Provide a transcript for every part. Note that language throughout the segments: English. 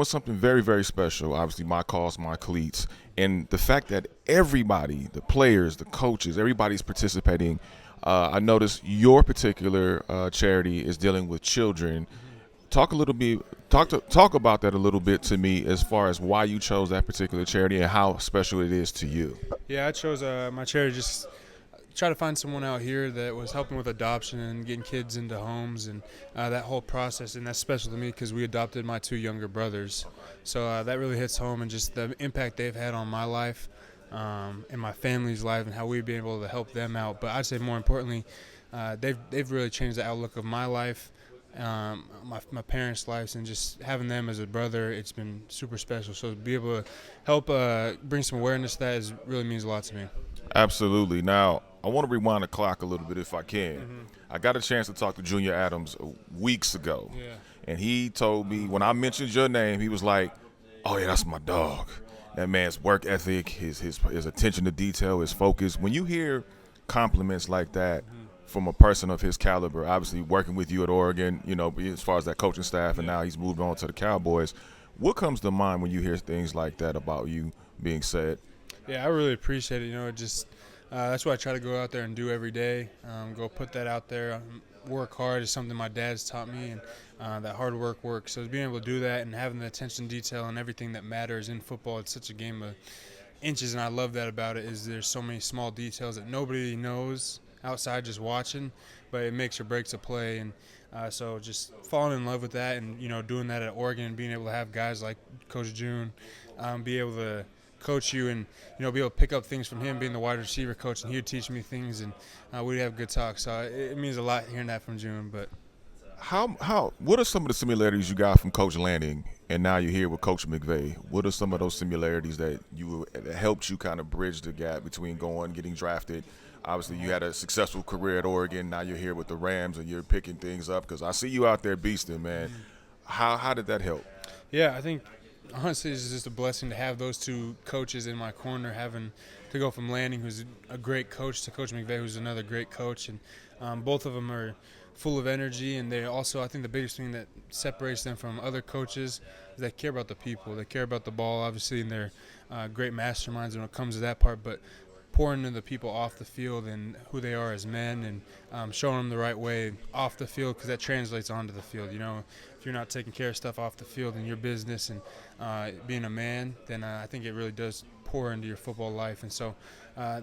Was something very, very special. Obviously, my cause, my cleats, and the fact that everybody, the players, the coaches, everybody's participating. I noticed your particular charity is dealing with children. Talk a little bit. Talk about that a little bit to me as far as why you chose that particular charity and how special it is to you. Yeah, I chose my charity just try to find someone out here that was helping with adoption and getting kids into homes and that whole process. And that's special to me because we adopted my two younger brothers. So that really hits home, and just the impact they've had on my life and my family's life and how we've been able to help them out. But I'd say more importantly, they've really changed the outlook of my life, my parents' lives, and just having them as a brother, it's been super special. So to be able to help bring some awareness to that really means a lot to me. Absolutely. Now, I want to rewind the clock a little bit if I can. I got a chance to talk to Junior Adams weeks ago, Yeah. and he told me when I mentioned your name, he was like, "Oh yeah, that's my dog. That man's work ethic, his attention to detail, his focus." When you hear compliments like that from a person of his caliber, obviously working with you at Oregon, as far as that coaching staff, and now he's moved on to the Cowboys, what comes to mind when you hear things like that about you being said? Yeah, I really appreciate it. That's what I try to go out there and do every day. Go put that out there. Work hard is something my dad's taught me, and that hard work works. So being able to do that and having the attention to detail and everything that matters in football, it's such a game of inches, and I love that about it. Is there's so many small details that nobody knows outside just watching, but it makes or breaks a play. And so just falling in love with that, and doing that at Oregon, and being able to have guys like Coach June be able to coach you and be able to pick up things from him being the wide receiver coach, and he would teach me things, and we'd have good talks. So it means a lot hearing that from June. But What are some of the similarities you got from Coach Lanning and now you're here with Coach McVay? What are some of those similarities that helped you kind of bridge the gap between getting drafted? Obviously, you had a successful career at Oregon. Now you're here with the Rams and you're picking things up because I see you out there beasting, man. How did that help? yeah, I think honestly it's just a blessing to have those two coaches in my corner, having to go from Lanning, who's a great coach, to Coach McVay, who's another great coach. And both of them are full of energy, and they also, I think the biggest thing that separates them from other coaches is they care about the people. They care about the ball, obviously, and they're great masterminds when it comes to that part, but pouring into the people off the field and who they are as men, and showing them the right way off the field, because that translates onto the field. If you're not taking care of stuff off the field in your business and being a man, then I think it really does pour into your football life. And so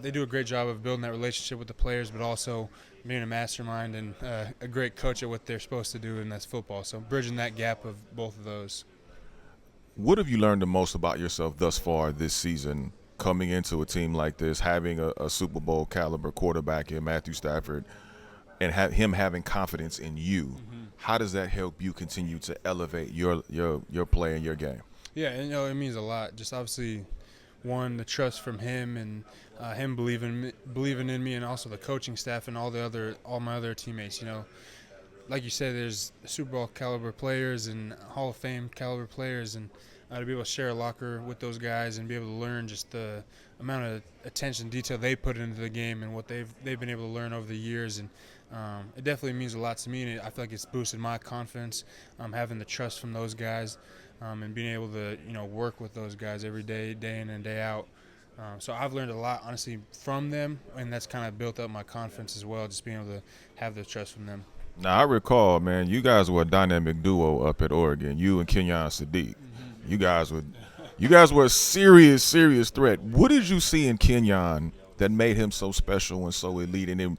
they do a great job of building that relationship with the players, but also being a mastermind and a great coach at what they're supposed to do, and that's football. So bridging that gap of both of those. What have you learned the most about yourself thus far this season, coming into a team like this, having a Super Bowl caliber quarterback in Matthew Stafford, and him having confidence in you? How does that help you continue to elevate your play and your game? Yeah, and, it means a lot. Just obviously, one, the trust from him, and him believing in me, and also the coaching staff and all my other teammates. Like you said, there's Super Bowl caliber players and Hall of Fame caliber players, and to be able to share a locker with those guys and be able to learn just the amount of attention and detail they put into the game and what they've been able to learn over the years. And it definitely means a lot to me, and I feel like it's boosted my confidence, having the trust from those guys, and being able to work with those guys every day, day in and day out. So I've learned a lot, honestly, from them, and that's kind of built up my confidence as well, just being able to have the trust from them. Now I recall, man, you guys were a dynamic duo up at Oregon. You and Kenyon Sadiq. You guys were a serious threat. What did you see in Kenyon that made him so special and so elite? And then,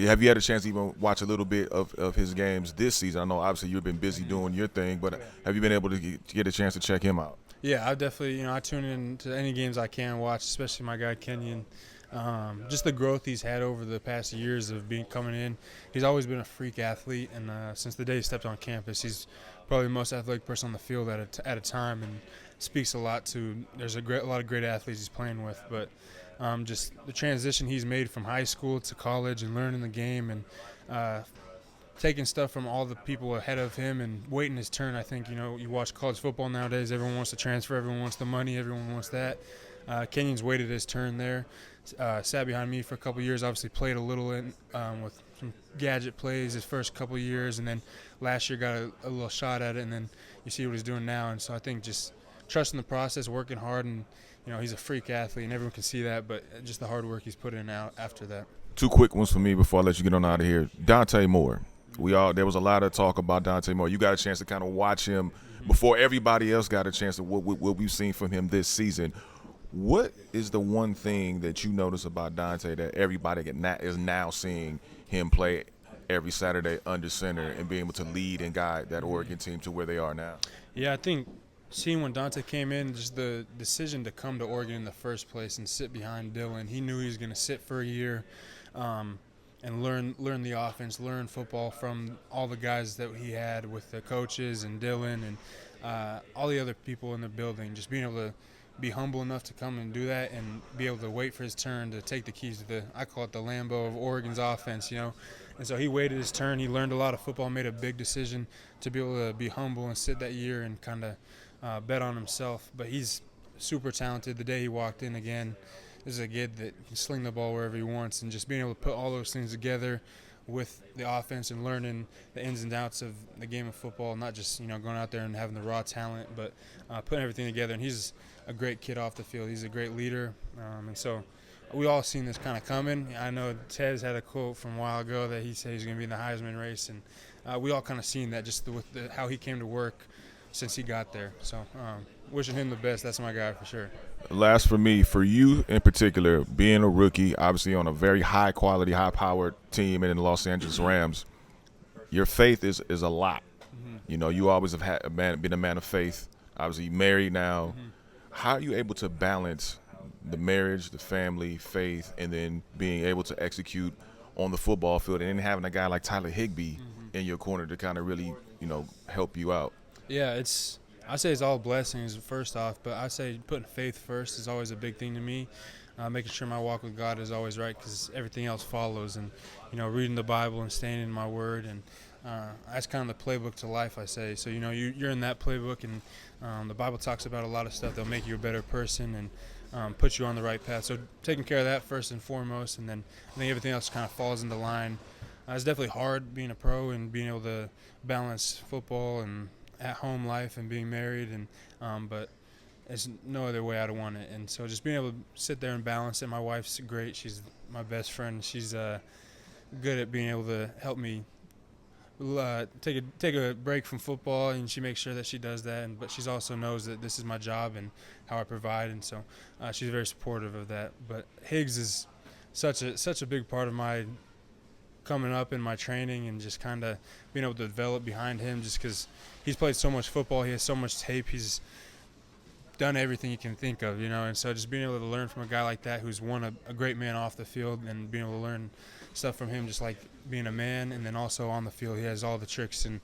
have you had a chance to even watch a little bit of his games this season? I know obviously you've been busy doing your thing, but have you been able to get a chance to check him out? Yeah, I definitely, I tune in to any games I can watch, especially my guy Kenyon. Just the growth he's had over the past years of coming in. He's always been a freak athlete, and since the day he stepped on campus, he's probably the most athletic person on the field at a time, and speaks a lot to. There's a lot of great athletes he's playing with, but just the transition he's made from high school to college and learning the game, and taking stuff from all the people ahead of him and waiting his turn. I think, you watch college football nowadays, everyone wants to transfer, everyone wants the money, everyone wants that. Kenyon's waited his turn there. Sat behind me for a couple of years, obviously played a little with some gadget plays his first couple years, and then last year got a little shot at it, and then you see what he's doing now. And so I think just trusting the process, working hard, and he's a freak athlete, and everyone can see that, but just the hard work he's put in out after that. 2 quick ones for me before I let you get on out of here. Dante Moore. There was a lot of talk about Dante Moore. You got a chance to kind of watch him before everybody else got a chance to what we've seen from him this season. What is the one thing that you notice about Dante that everybody is now seeing him play every Saturday under center and being able to lead and guide that Oregon team to where they are now? Yeah, I think seeing when Dante came in, just the decision to come to Oregon in the first place and sit behind Dylan, he knew he was going to sit for a year and learn the offense, learn football from all the guys that he had with the coaches and Dylan and all the other people in the building. Just being able to be humble enough to come and do that and be able to wait for his turn to take the keys to I call it the Lambo of Oregon's offense, And so he waited his turn. He learned a lot of football, made a big decision to be able to be humble and sit that year and kind of bet on himself. But he's super talented. The day he walked in again, this is a kid that can sling the ball wherever he wants, and just being able to put all those things together with the offense and learning the ins and outs of the game of football, not just going out there and having the raw talent, but putting everything together. And he's a great kid off the field. He's a great leader, and so we all seen this kind of coming. I know Tez had a quote from a while ago that he said he's going to be in the Heisman race, and we all kind of seen that just with how he came to work since he got there. So wishing him the best. That's my guy for sure. Last for me, for you in particular, being a rookie, obviously on a very high-quality, high-powered team in the Los Angeles Rams, your faith is a lot. Mm-hmm. You always have been a man of faith. Obviously, married now. Mm-hmm. How are you able to balance the marriage, the family, faith, and then being able to execute on the football field and then having a guy like Tyler Higby in your corner to kind of really, help you out? Yeah, I say it's all blessings first off, but I say putting faith first is always a big thing to me. Making sure my walk with God is always right because everything else follows, and reading the Bible and staying in my word, and that's kind of the playbook to life, I say. So you're in that playbook, and the Bible talks about a lot of stuff that'll make you a better person and put you on the right path. So taking care of that first and foremost, and then I think everything else kind of falls into line. It's definitely hard being a pro and being able to balance football and at-home life and being married, and but there's no other way I'd want it. And so just being able to sit there and balance it. My wife's great. She's my best friend. She's good at being able to help me take a break from football, and she makes sure that she does that. But she also knows that this is my job and how I provide, and so she's very supportive of that. But Higgs is such a big part of my coming up in my training and just kind of being able to develop behind him, just because he's played so much football. He has so much tape. He's done everything you can think of, and so just being able to learn from a guy like that who's a great man off the field, and being able to learn stuff from him, just like being a man, and then also on the field he has all the tricks and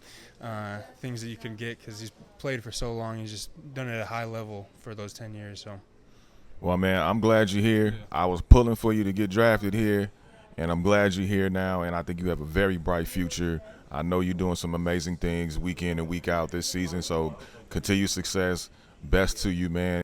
things that you can get because he's played for so long. He's just done it at a high level for those 10 years. So, well, man, I'm glad you're here. Yeah. I was pulling for you to get drafted here, and I'm glad you're here now, and I think you have a very bright future. I know you're doing some amazing things week in and week out this season, so continued success. Best to you, man.